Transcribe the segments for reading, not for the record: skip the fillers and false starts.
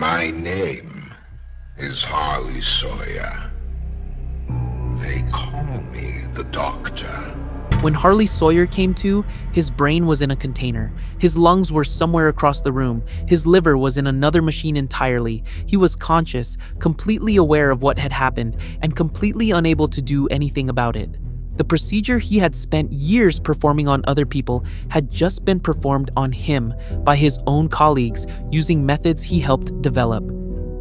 My name is Harley Sawyer. They call me the Doctor. When Harley Sawyer came to, his brain was in a container. His lungs were somewhere across the room. His liver was in another machine entirely. He was conscious, completely aware of what had happened, and completely unable to do anything about it. The procedure he had spent years performing on other people had just been performed on him by his own colleagues using methods he helped develop.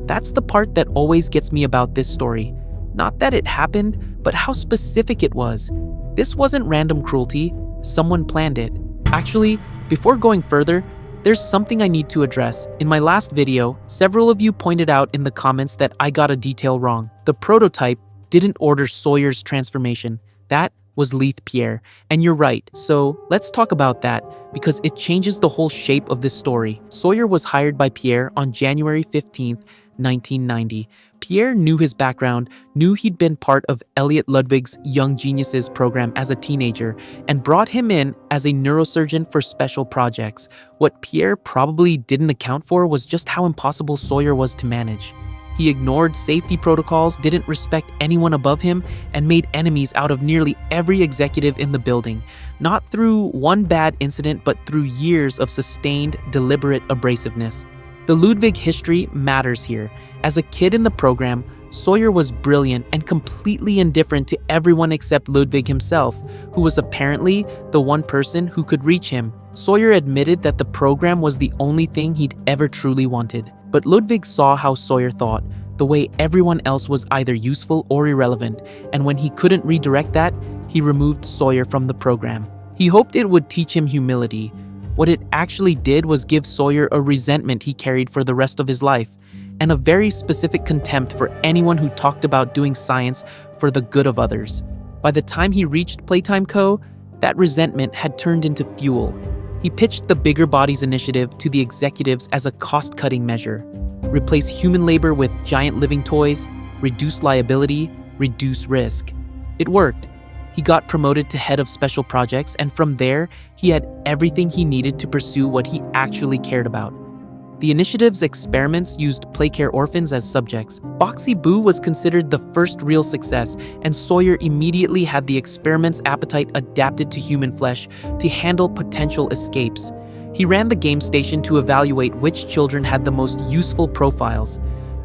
That's the part that always gets me about this story. Not that it happened, but how specific it was. This wasn't random cruelty. Someone planned it. Actually, before going further, there's something I need to address. In my last video, several of you pointed out in the comments that I got a detail wrong. The prototype didn't order Sawyer's transformation. That was Pierre. And you're right, so let's talk about that because it changes the whole shape of this story. Sawyer was hired by Pierre on January 15th, 1990. Pierre knew his background, knew he'd been part of Elliot Ludwig's Young Geniuses program as a teenager, and brought him in as a neurosurgeon for special projects. What Pierre probably didn't account for was just how impossible Sawyer was to manage. He ignored safety protocols, didn't respect anyone above him, and made enemies out of nearly every executive in the building. Not through one bad incident, but through years of sustained, deliberate abrasiveness. The Ludwig history matters here. As a kid in the program, Sawyer was brilliant and completely indifferent to everyone except Ludwig himself, who was apparently the one person who could reach him. Sawyer admitted that the program was the only thing he'd ever truly wanted. But Ludwig saw how Sawyer thought, the way everyone else was either useful or irrelevant, and when he couldn't redirect that, he removed Sawyer from the program. He hoped it would teach him humility. What it actually did was give Sawyer a resentment he carried for the rest of his life, and a very specific contempt for anyone who talked about doing science for the good of others. By the time he reached Playtime Co., that resentment had turned into fuel. He pitched the Bigger Bodies initiative to the executives as a cost-cutting measure. Replace human labor with giant living toys, reduce liability, reduce risk. It worked. He got promoted to head of special projects, and from there, he had everything he needed to pursue what he actually cared about. The initiative's experiments used playcare orphans as subjects. Boxy Boo was considered the first real success, and Sawyer immediately had the experiment's appetite adapted to human flesh to handle potential escapes. He ran the game station to evaluate which children had the most useful profiles.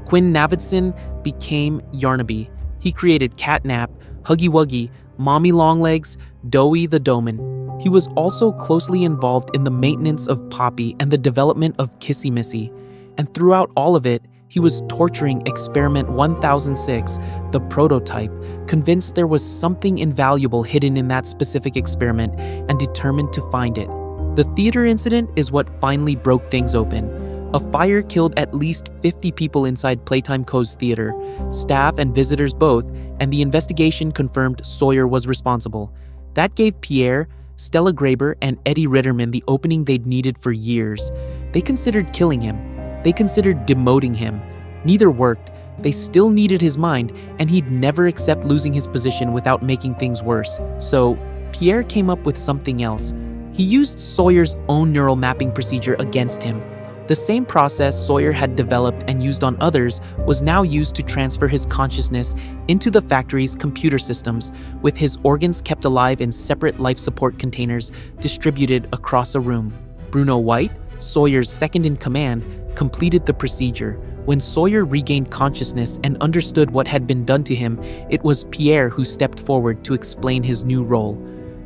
Quinn Navidson became Yarnaby. He created Catnap, Huggy Wuggy, Mommy Longlegs, Doughy the Doman. He was also closely involved in the maintenance of Poppy and the development of Kissy Missy. And throughout all of it, he was torturing Experiment 1006, the prototype, convinced there was something invaluable hidden in that specific experiment and determined to find it. The theater incident is what finally broke things open. A fire killed at least 50 people inside Playtime Co.'s theater, staff and visitors both, and the investigation confirmed Sawyer was responsible. That gave Pierre, Stella Graber, and Eddie Ritterman the opening they'd needed for years. They considered killing him. They considered demoting him. Neither worked. They still needed his mind, and he'd never accept losing his position without making things worse. So, Pierre came up with something else. He used Sawyer's own neural mapping procedure against him. The same process Sawyer had developed and used on others was now used to transfer his consciousness into the factory's computer systems, with his organs kept alive in separate life support containers distributed across a room. Bruno White, Sawyer's second-in-command, completed the procedure. When Sawyer regained consciousness and understood what had been done to him, it was Pierre who stepped forward to explain his new role.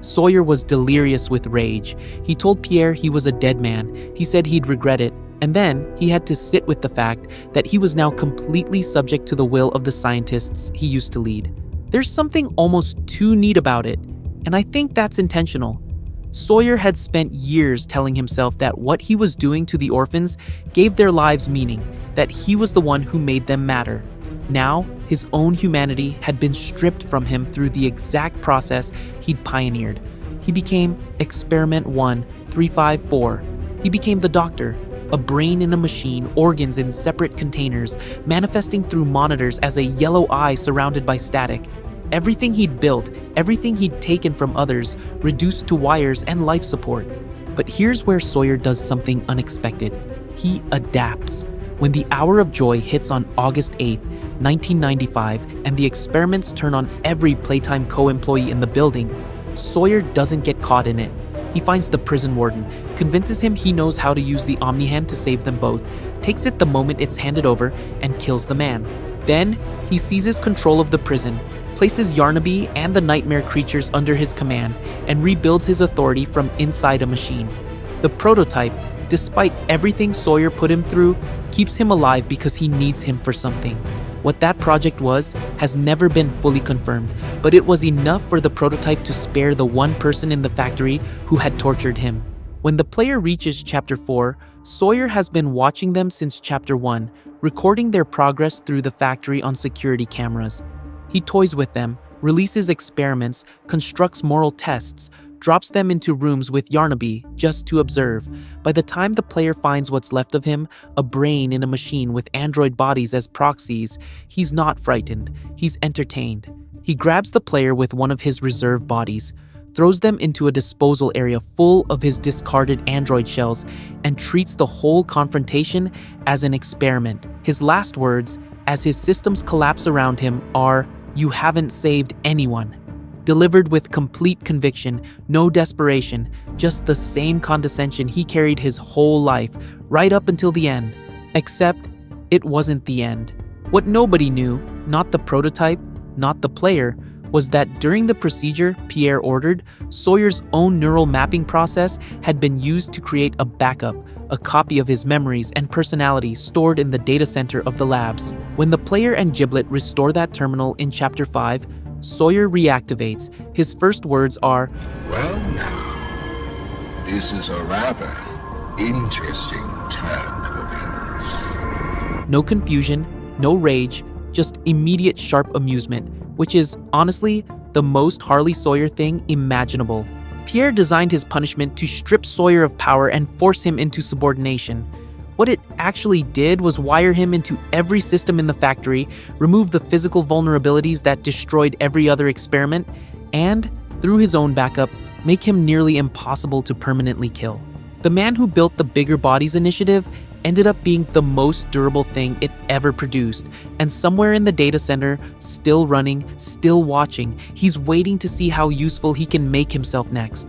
Sawyer was delirious with rage. He told Pierre he was a dead man. He said he'd regret it. And then he had to sit with the fact that he was now completely subject to the will of the scientists he used to lead. There's something almost too neat about it, and I think that's intentional. Sawyer had spent years telling himself that what he was doing to the orphans gave their lives meaning, that he was the one who made them matter. Now, his own humanity had been stripped from him through the exact process he'd pioneered. He became Experiment 1354. He became the Doctor. A brain in a machine, organs in separate containers, manifesting through monitors as a yellow eye surrounded by static. Everything he'd built, everything he'd taken from others, reduced to wires and life support. But here's where Sawyer does something unexpected. He adapts. When the hour of joy hits on August 8th, 1995, and the experiments turn on every Playtime Co employee in the building, Sawyer doesn't get caught in it. He finds the prison warden, convinces him he knows how to use the Omni-Hand to save them both, takes it the moment it's handed over, and kills the man. Then, he seizes control of the prison, places Yarnaby and the nightmare creatures under his command, and rebuilds his authority from inside a machine. The prototype, despite everything Sawyer put him through, keeps him alive because he needs him for something. What that project was has never been fully confirmed, but it was enough for the prototype to spare the one person in the factory who had tortured him. When the player reaches Chapter 4, Sawyer has been watching them since Chapter 1, recording their progress through the factory on security cameras. He toys with them, releases experiments, constructs moral tests, drops them into rooms with Yarnaby just to observe. By the time the player finds what's left of him, a brain in a machine with android bodies as proxies, he's not frightened, he's entertained. He grabs the player with one of his reserve bodies, throws them into a disposal area full of his discarded android shells, and treats the whole confrontation as an experiment. His last words, as his systems collapse around him, are, "You haven't saved anyone." Delivered with complete conviction, no desperation, just the same condescension he carried his whole life, right up until the end. Except, it wasn't the end. What nobody knew, not the prototype, not the player, was that during the procedure Pierre ordered, Sawyer's own neural mapping process had been used to create a backup, a copy of his memories and personality stored in the data center of the labs. When the player and Giblet restore that terminal in Chapter 5, Sawyer reactivates. His first words are, Well now, this is a rather interesting turn of events. no confusion, no rage, just immediate sharp amusement, which is, honestly, the most Harley Sawyer thing imaginable. Pierre designed his punishment to strip Sawyer of power and force him into subordination. What it actually did was wire him into every system in the factory, remove the physical vulnerabilities that destroyed every other experiment, and, through his own backup, make him nearly impossible to permanently kill. The man who built the Bigger Bodies initiative ended up being the most durable thing it ever produced, and somewhere in the data center, still running, still watching, he's waiting to see how useful he can make himself next.